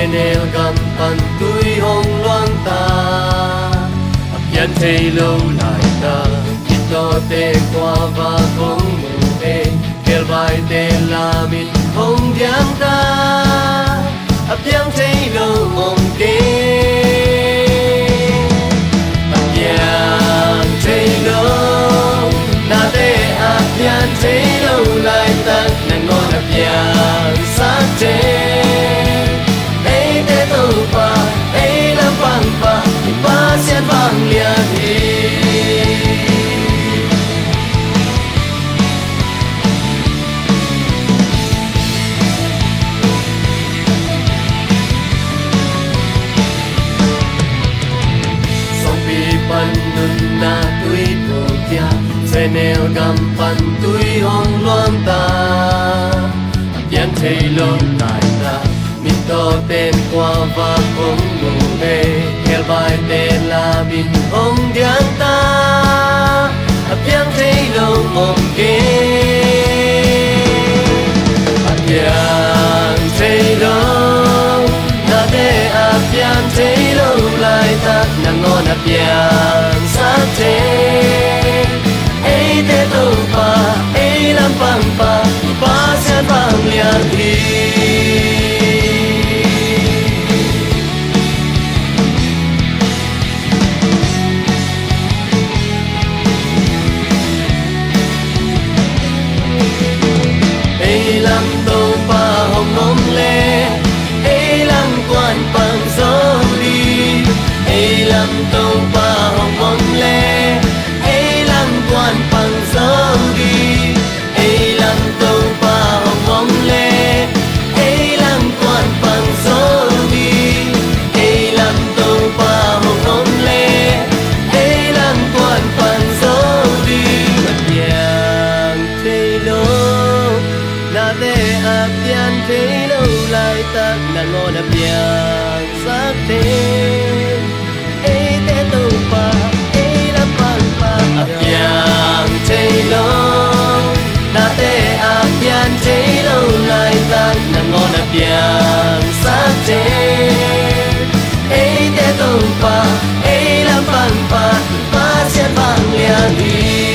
sẽ nêu gầm phần túi hồng loan ta nhân thấy lâu lại ta ít to tê qua và không ngủ ê kêu vai tê là mít không giang ta yang thấy lâu ôm kê yang thấy lâu na tê yang thấy lâu lại ta nàng ngon yang sát tê sen vang lia đi song pi pan nun na tui tu kia se neo gam pan tui hong loan ta yan thấy lâu lại ta mi to tên qua và không ngủ mê kêu bài tên là bin hồng điang ta yang thấy lâu ôm kê yang thấy lâu na te yang thấy lâu lại ta nàng ngon yang sát thế ấy te tu pa ấy lam pang pa sen vang liang đi lam tô pa hồng ôm lê ấy lam quan bằng gió đi ấy lam tô pa hồng ôm lê ấy lam quan bằng gió đi ấy lam tô pa hồng ôm lê ấy lam quan bằng gió đi ấy lam tô pa hồng ôm lê ấy lam quan bằng gió đi yang thấy lâu na te yan thấy lâu lại ta nàng ngon yang sắc thế ấy te tu pa ấy lam pan pa yang thấy lâu na te yan thấy lâu lại ta nàng ngon yang sắc thế ấy te tu pa ấy lam pan pa sen vang liang đi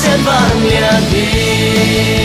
sen vang liang đi